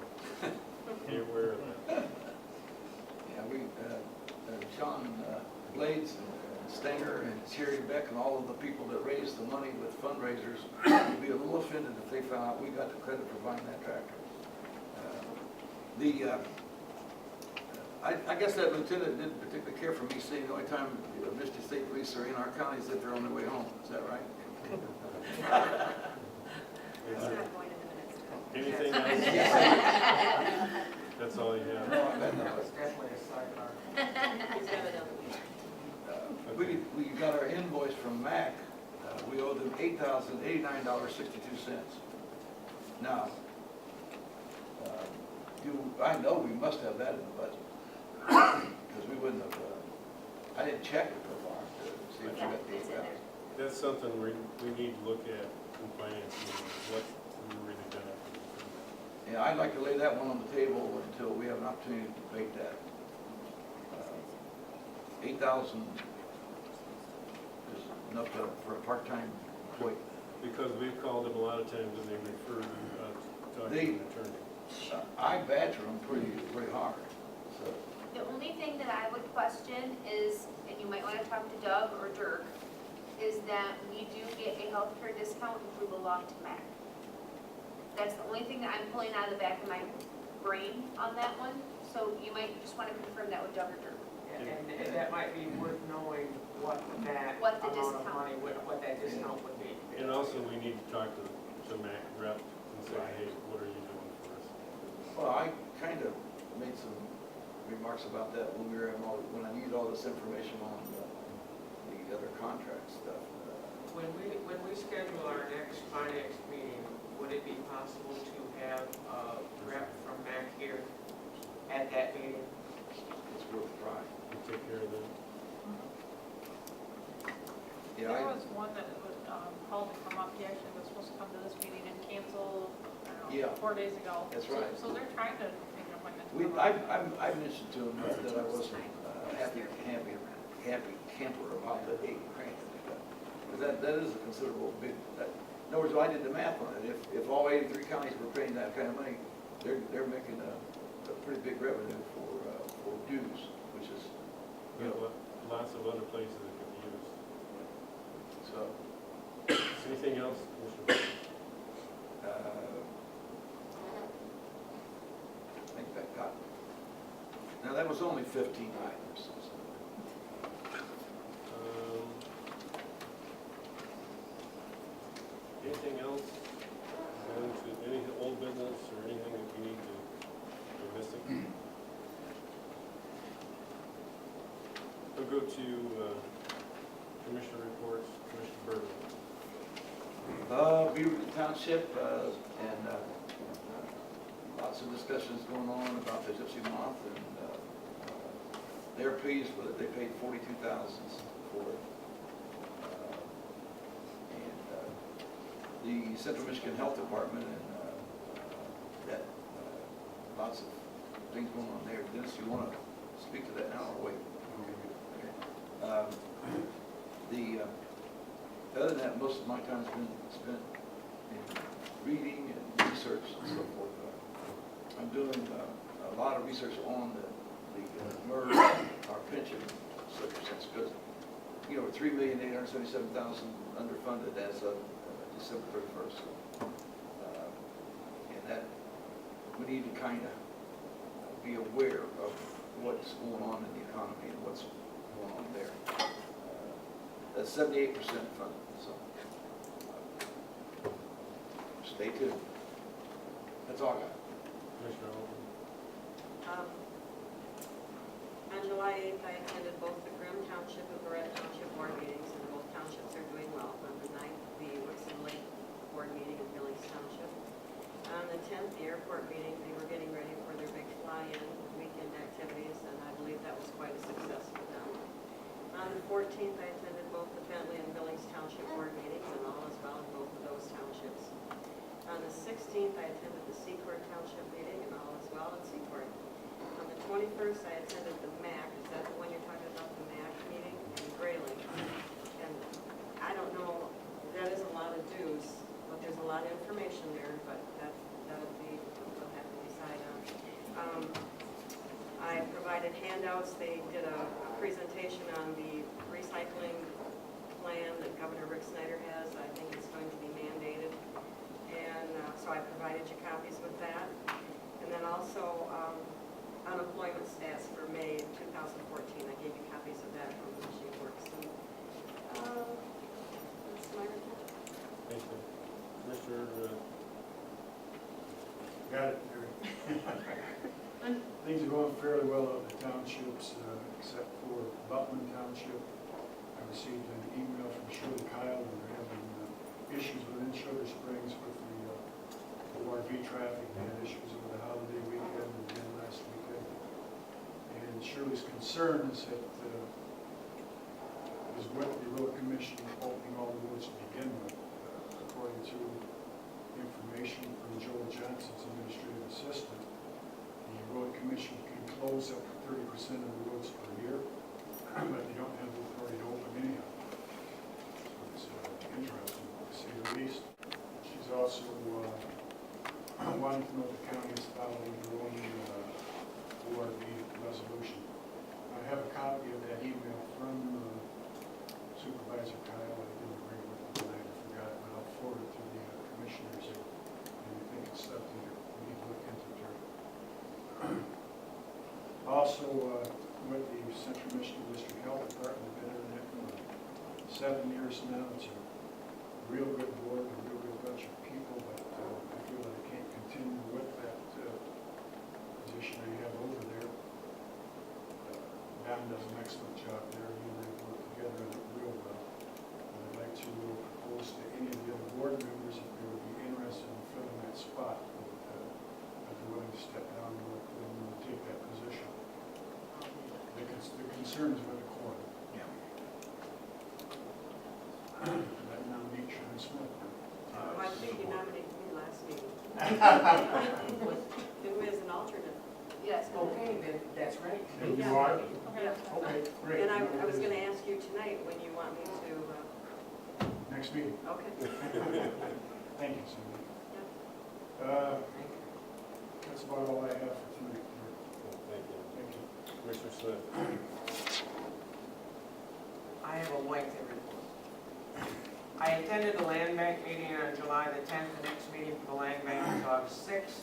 be aware of that. Yeah, Sean Blades and Stenger and Sherry Beck and all of the people that raised the money with fundraisers would be a little offended if they found out we got the credit for buying that tractor. I guess that lieutenant didn't particularly care for me saying the only time Michigan State Police are in our county is if they're on their way home. Is that right? It's not going in the minutes. Anything else? That's all you have. That was definitely a sidebar. He's got it on. We got our invoice from MAC. We owe them $8,089.62. Now, I know we must have that in the budget, because we wouldn't have, I didn't check it so far to see if we Yeah, got the it's in there. That's something we need to look at in finance, what we really done. Yeah, I'd like to lay that one on the table until we have an opportunity to debate that. 8,000 is enough for a part-time employee. Because we've called them a lot of times and they refer to talk to an attorney. I badger them pretty hard, so. The only thing that I would question is, and you might want to talk to Doug or Dirk, is that we do get a healthcare discount if we belong to MAC. That's the only thing that I'm pulling out of the back of my brain on that one, so you might just want to confirm that with Doug or Dirk. And that might be worth knowing what that What the amount of discount money, what that discount would be. And also, we need to talk to MAC rep and say, hey, what are you doing for us? Well, I kind of made some remarks about that when when I needed all this information on the other contract stuff. When we schedule our next finance meeting, would it be possible to have a rep from MAC here at that meeting? It's worth a try. We take care of that. Yeah, There was one that was called to come up, he actually was supposed to come to this meeting and canceled, I don't know, Yeah. 4 days ago. That's right. So they're trying to make an appointment. to come up. I mentioned to him that I wasn't happy camper about the $8 grand. Because that is a considerable big, in other words, I did the math on it. If all 83 counties were paying that kind of money, they're making a pretty big revenue for dues, which is, We have lots of other places that could be used. so. Anything else, Commissioner? I think that got, now that was only 15 items. Anything else? Going to any old business or anything that we need to, we're missing? go to commissioner reports, Commissioner Bergen. Beaverton Township, and lots of discussions going on about the gypsy moth, and they're pleased with it. They paid $42,000 for it. And the Central Michigan Health Department, and that, lots of things going on there. Dennis, you want to speak to that now or wait? Okay. Other than that, most of my time's been spent in reading and research and so forth. I'm doing a lot of research on the MERS, our pension circumstance, because, you know, we're $3,877,000 underfunded as of December 31st. So, and that, we need to kind of be aware of what's going on in the economy and what's going on there. That's 78% funded, so stay tuned. That's all I got. Commissioner Holden. On July 8th, I attended both the Grimm Township and Barrett Township board meetings, and both townships are doing well. On the 9th, the Wixom Lake board meeting in Billings Township. On the 10th, the airport meeting, they were getting ready for their big fly-in weekend activities, and I believe that was quite a success for them. On the 14th, I attended both the Bentley and Billings Township board meetings, and all is well in both of those townships. On the 16th, I attended the Secord Township meeting, and all is well in Secord. On the 21st, I attended the MAC, is that the one you're talking about, the MAC meeting in Grayling? And I don't know, that is a lot of dues, but there's a lot of information there, but that'll be, we'll have to decide on. I provided handouts. They did a presentation on the recycling plan that Governor Rick Snyder has. I think it's going to be mandated. And so I provided you copies with that. And then also unemployment stats for May 2014. I gave you copies of that from the Chief Works. And, that's my report. Thank you. Commissioner, Got it, Terry. Things are going fairly well out in the townships, except for Butman Township. I received an email from Shirley Kyle, and they're having issues within Sugar Springs with the ORV traffic. They had issues over the holiday weekend and again last weekend. And Shirley's concern is that is what the road commission opening all the roads to begin with, according to information from Joel Johnson's administrative assistant. The road commission can close up to 30% of the roads per year, but they don't have the authority to open any of them. So it's interesting, to say the least. She's also wanting to know if the county is following their own ORV resolution. I have a copy of that email from Supervisor Kyle. I didn't bring it with me tonight, I forgot, but I'll forward it to the commissioners. And I think it's something that we need to look into, Terry. Also, with the Central Michigan District Health Department, I've been in that for 7 years now. It's a real good board, a real good bunch of people, but I feel that I can't continue with that position I have over there. Don does an excellent job there. He and I work together real well. And I'd like to propose to any of the other board members if they would be interested in filling that spot, that they're willing to step down and let them take that position. The concerns with the court. Yeah. That nominate Sharon Smith. I think you nominated me last meeting. Did we as an alternate? Yes. Okay, then, that's right. And you are? Yeah. Okay, great. And I was gonna ask you tonight when you want me to, Next meeting. okay. Thank you, Cindy. That's about all I have for tonight. thank you. Thank you. Commissioner Smith. I have a lengthy report. I attended the land bank meeting on July the 10th. The next meeting for the land bank is August 6th.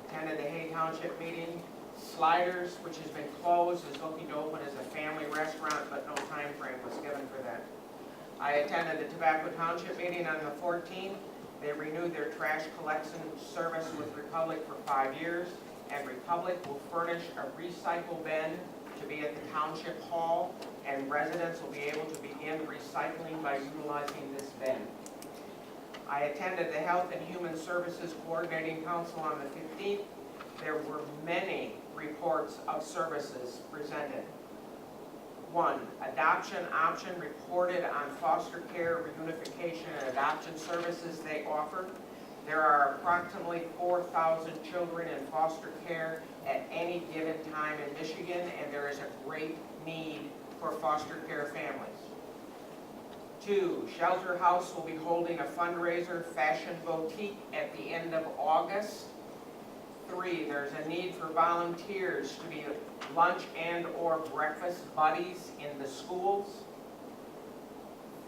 Attended the Hay Township meeting. Sliders, which has been closed, is looking to open as a family restaurant, but no time frame was given for that. I attended the Tobacco Township meeting on the 14th. They renewed their trash collection service with Republic for 5 years, and Republic will furnish a recycle bin to be at the township hall, and residents will be able to begin recycling by utilizing this bin. I attended the Health and Human Services Coordinating Council on the 15th. There were many reports of services presented. 1, adoption option reported on foster care, reunification, and adoption services they offer. There are approximately 4,000 children in foster care at any given time in Michigan, and there is a great need for foster care families. 2, Shelter House will be holding a fundraiser, Fashion Boutique, at the end of August. 3, there's a need for volunteers to be lunch and or breakfast buddies in the schools.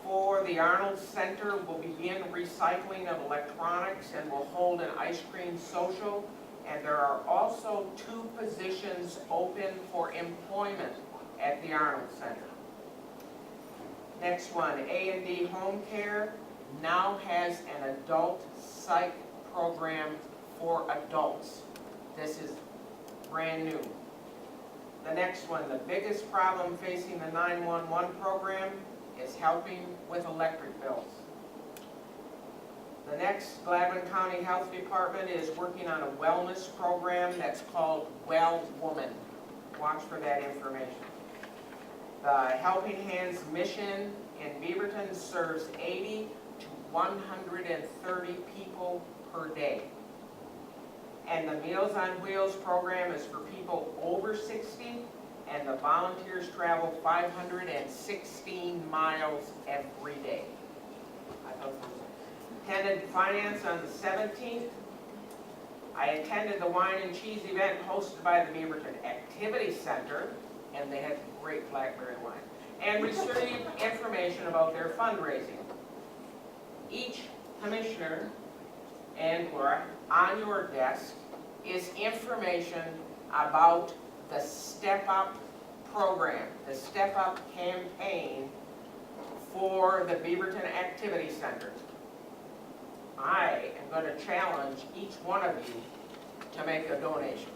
4, the Arnold Center will begin recycling of electronics and will hold an ice cream social. And there are also 2 positions open for employment at the Arnold Center. Next one, A&D Home Care now has an adult psych program for adults. This is brand new. The next one, the biggest problem facing the 911 program is helping with electric bills. The next, Gladwin County Health Department is working on a wellness program that's called Well Woman. Watch for that information. The Helping Hands mission in Beaverton serves 80 to 130 people per day. And the Meals on Wheels program is for people over 60, and the volunteers travel 516 miles every day. I thought that was attended finance on the 17th. I attended the wine and cheese event hosted by the Beaverton Activity Center, and they had great blackberry wine, and received information about their fundraising. Each commissioner and Laura, on your desk is information about the Step Up program, the Step Up campaign for the Beaverton Activity Center. I am going to challenge each one of you to make a donation.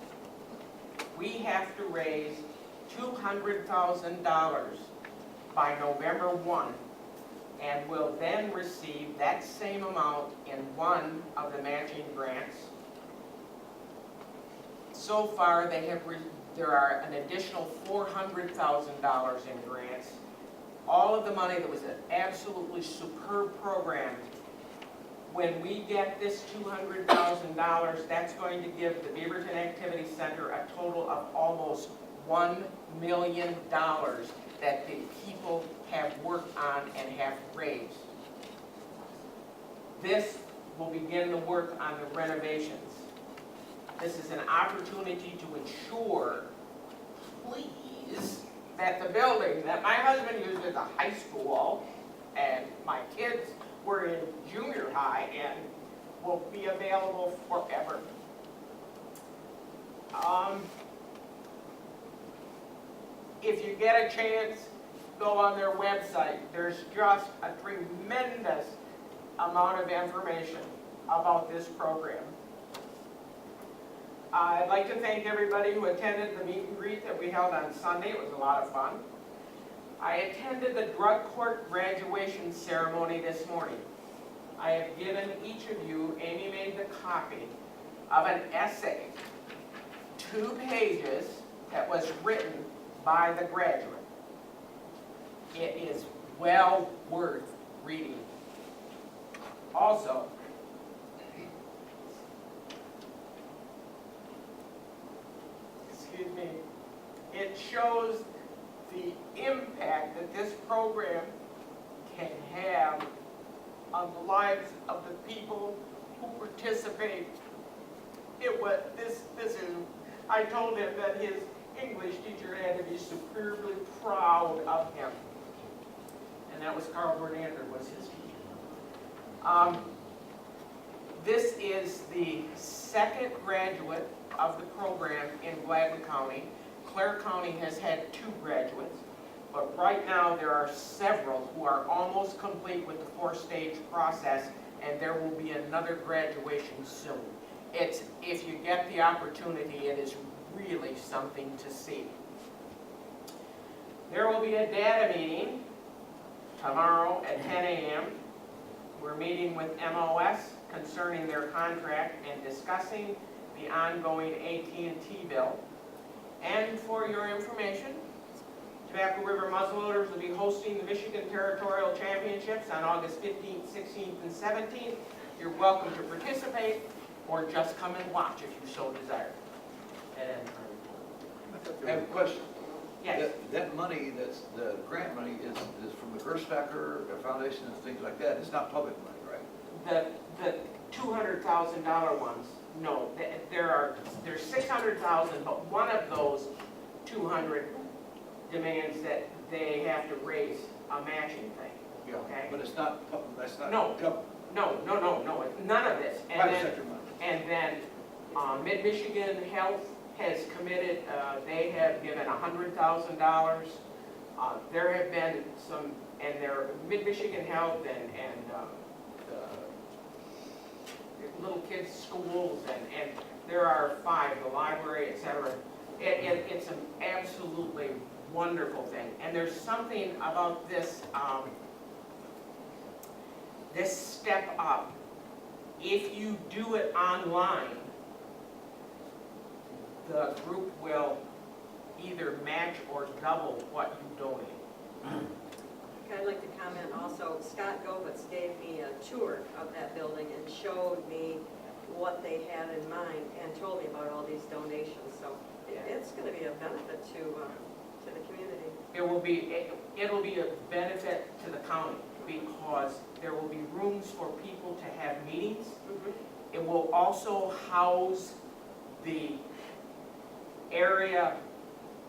We have to raise $200,000 by November 1, and will then receive that same amount in one of the matching grants. So far, there are an additional $400,000 in grants. All of the money that was an absolutely superb program. When we get this $200,000, that's going to give the Beaverton Activity Center a total of almost $1 million that the people have worked on and have raised. This will begin the work on the renovations. This is an opportunity to ensure, please, that the building that my husband used as a high school and my kids were in junior high and will be available forever. If you get a chance, go on their website. There's just a tremendous amount of information about this program. I'd like to thank everybody who attended the meet and greet that we held on Sunday. It was a lot of fun. I attended the drug court graduation ceremony this morning. I have given each of you, Amy made the copy, of an essay, 2 pages, that was written by the graduate. It is well worth reading. Also, excuse me, it shows the impact that this program can have on the lives of the people who participate. I told him that his English teacher had to be superbly proud of him. And that was Carl Bernander, was his teacher. This is the 2nd graduate of the program in Gladwin County. Clare County has had 2 graduates, but right now there are several who are almost complete with the 4-stage process, and there will be another graduation soon. If you get the opportunity, it is really something to see. There will be a data meeting tomorrow at 10 a.m. We're meeting with MOS concerning their contract and discussing the ongoing AT&T bill. And for your information, Tobacco River Muzzleloaders will be hosting the Michigan Territorial Championships on August 15th, 16th, and 17th. You're welcome to participate or just come and watch if you so desire. And I have a question. yes, That money, that's, the grant money is from the Gerstacker Foundation and things like that. It's not public money, right? the $200,000 ones, no, there's 600,000, but one of those 200 demands that they have to raise a matching thing. Yeah. Okay. But it's not, that's not No. government, No, it's none of this. private sector money. And then Mid-Michigan Health has committed, they have given $100,000. There have been some, and their Mid-Michigan Health and little kids' schools, and there are 5, the library, et cetera. It's an absolutely wonderful thing. And there's something about this, this step up. If you do it online, the group will either match or double what you donate. I'd like to comment also, Scott Govitz gave me a tour of that building and showed me what they had in mind and told me about all these donations, so it's gonna be a benefit to the community. It'll be a benefit to the county because there will be rooms for people to have meetings. It will also house the area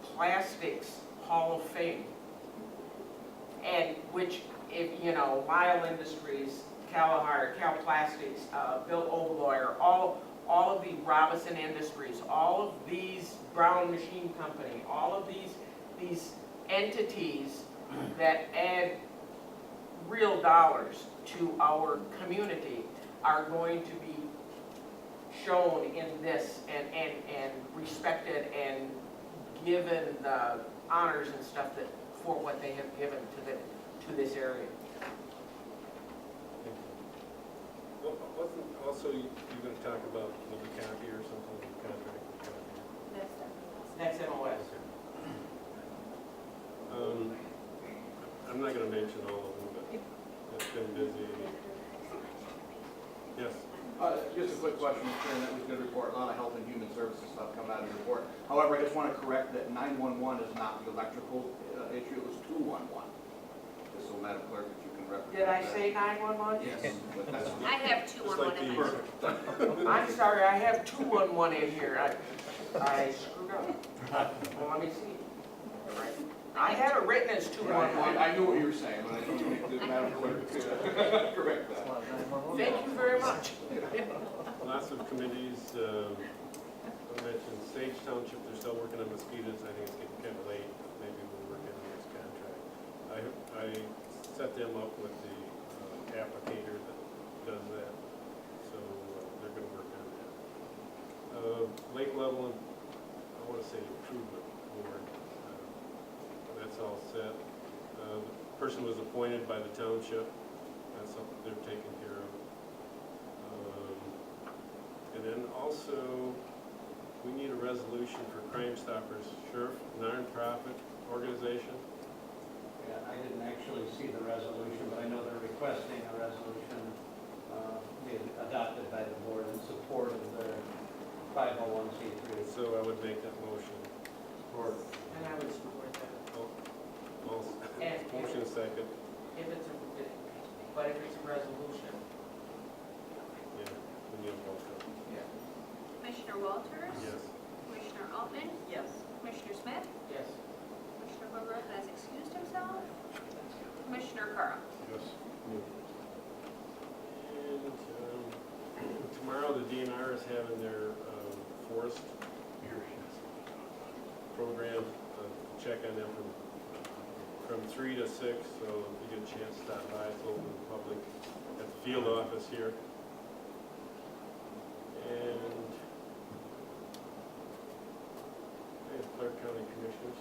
plastics Hall of Fame. And which, if, you know, Lyle Industries, Calahar, Cal Plastics, Bill Oberlawyer, all of the Robinson Industries, all of these Brown Machine Company, all of these entities that add real dollars to our community are going to be shown in this and respected and given the honors and stuff that for what they have given to this area. Well, wasn't also you were going to talk about maybe copy or something, contract with copy? That's MOS. I'm not going to mention all of them, but it's been busy. Yes. Just a quick question, Mr. Chairman, that was a good report, a lot of health and human services stuff coming out of the report. However, I just want to correct that 911 is not the electrical issue, it was 211. Just so Madam Clerk, if you can represent Did I that. say 911? Yes. but that's- I have Just 211 like in these. there. I'm sorry, I have 211 in here. I screwed up. Well, let me see. I have it written as 211. I knew what you were saying, but I just wanted to Madam Clerk to correct that. Thank you very much. Lots of committees, I mentioned Sage Township, they're still working on mosquitoes, I think it's getting kind of late, but maybe we'll work on the next contract. I set them up with the applicator that does that, so they're gonna work on that. Lake level, I wanna say improvement board, that's all set. The person was appointed by the township, that's something they're taking care of. And then also, we need a resolution for Crime Stoppers, Sheriff, nonprofit organization. Yeah, I didn't actually see the resolution, but I know they're requesting a resolution be adopted by the board in support of their 501c3. So I would make that motion. And I would support that. And Motion second, if it's a resolution. yeah, we need a vote. Commissioner Walters? Yes. Commissioner Altman? Yes. Commissioner Smith? Yes. Commissioner Hoover has excused himself. Commissioner Carl? Yes. And tomorrow, the DNR is having their forest program, check on them from 3 to 6, so if you get a chance to stop by, it's open to the public at the field office here. And Clark County Commissioners.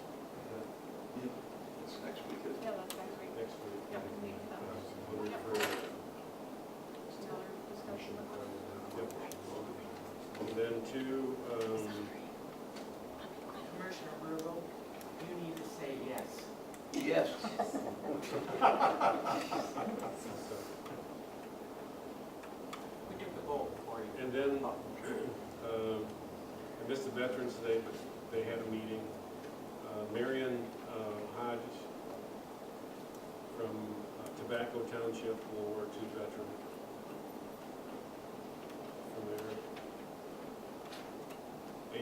Yes. We took the vote for you. And then, I missed the Veterans Day, but they had a meeting. Marion Hodge from Tobacco Township, World War II veteran. From there.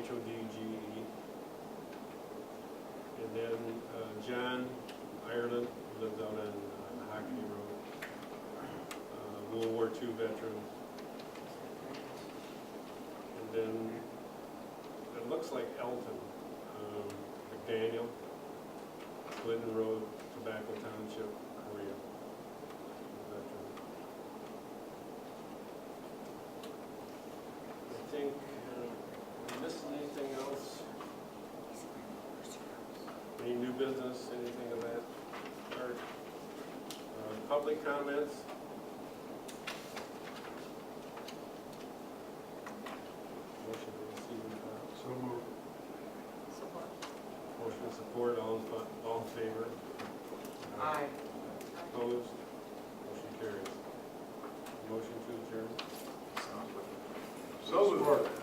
HODGE. And then John Ireland lives out on Hockey Road. World War II veteran. And then it looks like Elton, McDaniel, Glidden Road, Tobacco Township, Korea. Veteran. I think, did I miss anything else? Any new business, anything of that sort? Public comments? Motion to receive and file. So moved. Support. Motion and support, all in favor? Aye. Opposed? Motion carries. Motion to adjourn. So moved.